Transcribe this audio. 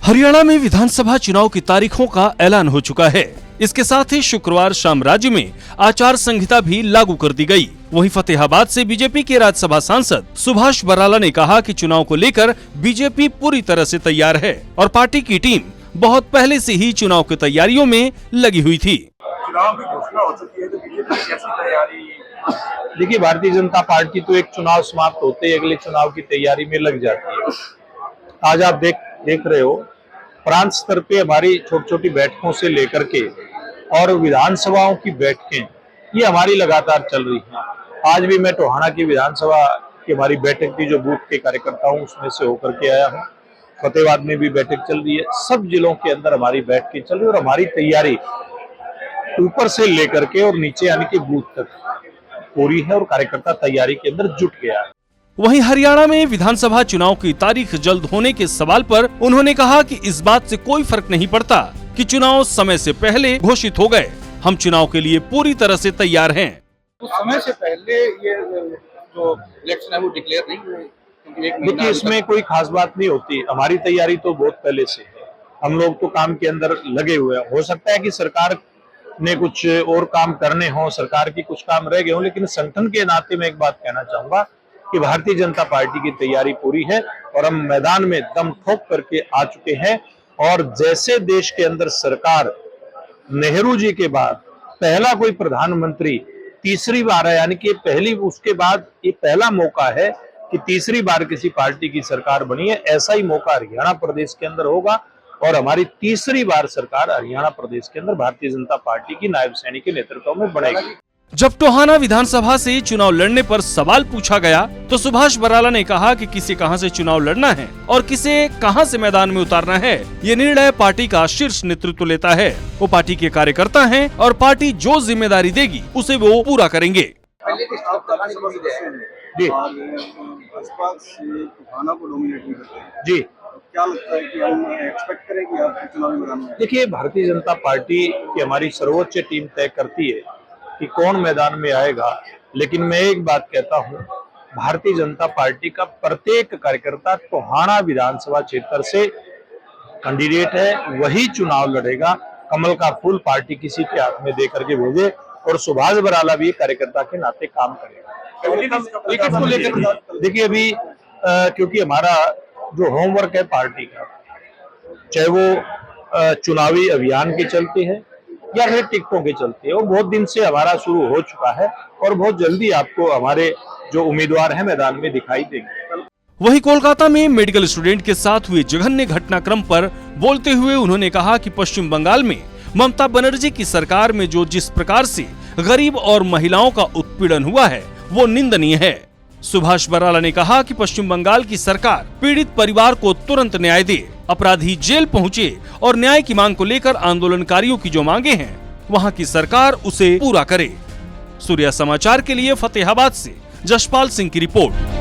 हरियाणा में विधानसभा चुनाव की तारीखों का ऐलान हो चुका है। इसके साथ ही शुक्रवार शाम राज्य में आचार संहिता भी लागू कर दी गई। वहीं फतेहाबाद से बीजेपी के राज्यसभा सांसद सुभाष बराला ने कहा कि चुनाव को लेकर बीजेपी पूरी तरह से तैयार है और पार्टी की टीम बहुत पहले से ही चुनाव की तैयारियों में लगी हुई थी। चुनाव की घोषणा हो चुकी है तो बीजेपी की कैसी तैयारी? देखिए, भारतीय जनता पार्टी तो एक चुनाव समाप्त होते ही अगले चुनाव की तैयारी में लग जाती है। आज आप देख रहे हो, प्रांत स्तर पे हमारी छोटी छोटी बैठकों से लेकर के और विधानसभाओं की बैठकें ये हमारी लगातार चल रही हैं। आज भी मैं टोहाना की विधानसभा की हमारी बैठक थी, जो बूथ के कार्यकर्ता हूँ उसमें से होकर के आया हूँ। फतेहाबाद में भी बैठक चल रही है। सब जिलों के अंदर हमारी बैठकें चल रही है और हमारी तैयारी ऊपर से लेकर के और नीचे यानी कि बूथ तक पूरी है और कार्यकर्ता तैयारी के अंदर जुट गया है। वहीं हरियाणा में विधानसभा चुनाव की तारीख जल्द होने के सवाल पर उन्होंने कहा कि इस बात से कोई फर्क नहीं पड़ता कि चुनाव समय से पहले घोषित हो गए। हम चुनाव के लिए पूरी तरह से तैयार हैं। तो समय से पहले ये जो इलेक्शन है वो डिक्लेयर नहीं हुए, देखिए इसमें कोई खास बात नहीं होती। हमारी तैयारी तो बहुत पहले से है। हम लोग तो काम के अंदर लगे हुए हैं। हो सकता है कि सरकार ने कुछ और काम करने हो, सरकार की कुछ काम रह गए हो, लेकिन संगठन के नाते मैं एक बात कहना चाहूंगा कि भारतीय जनता पार्टी की तैयारी पूरी है और हम मैदान में दम ठोक करके आ चुके हैं। और जैसे देश के अंदर सरकार नेहरू जी के बाद पहला कोई प्रधानमंत्री तीसरी बार है, यानी कि पहली उसके बाद ये पहला मौका है कि तीसरी बार किसी पार्टी की सरकार बनी है। ऐसा ही मौका हरियाणा प्रदेश के अंदर होगा और हमारी तीसरी बार सरकार हरियाणा प्रदेश के अंदर भारतीय जनता पार्टी की नायब सैनी के नेतृत्व में बनेगी। जब टोहाना विधानसभा से चुनाव लड़ने पर सवाल पूछा गया तो सुभाष बराला ने कहा कि किसे कहां से चुनाव लड़ना है और किसे कहां से मैदान में उतारना है, ये निर्णय पार्टी का शीर्ष नेतृत्व लेता है। वो पार्टी के कार्यकर्ता हैं और पार्टी जो जिम्मेदारी देगी उसे वो पूरा करेंगे। जी, क्या लगता है कि हम एक्सपेक्ट करें कि आप चुनावी मैदान में? देखिए, भारतीय जनता पार्टी की हमारी सर्वोच्च टीम तय करती है कि कौन मैदान में आएगा, लेकिन मैं एक बात कहता हूं, भारतीय जनता पार्टी का प्रत्येक कार्यकर्ता टोहाना विधानसभा क्षेत्र से कैंडिडेट है, वही चुनाव लड़ेगा। कमल का फूल पार्टी किसी के हाथ में दे करके भेजे और सुभाष बराला भी कार्यकर्ता के नाते काम करेगा। देखिए अभी क्योंकि हमारा जो होमवर्क है पार्टी का, चाहे वो चुनावी अभियान के चलते है या फिर टिकटों के चलते है, वो बहुत दिन से हमारा शुरू हो चुका है और बहुत जल्दी आपको हमारे जो उम्मीदवार हैं मैदान में दिखाई देंगे। वहीं कोलकाता में मेडिकल स्टूडेंट के साथ हुए जघन्य घटनाक्रम पर बोलते हुए उन्होंने कहा कि पश्चिम बंगाल में ममता बनर्जी की सरकार में जो जिस प्रकार से गरीब और महिलाओं का उत्पीड़न हुआ है वो निंदनीय है। सुभाष बराला ने कहा कि पश्चिम बंगाल की सरकार पीड़ित परिवार को तुरंत न्याय दे, अपराधी जेल पहुंचे और न्याय की मांग को लेकर आंदोलनकारियों की जो मांगे हैं वहां की सरकार उसे पूरा करे। सूर्या समाचार के लिए फतेहाबाद से जशपाल सिंह की रिपोर्ट।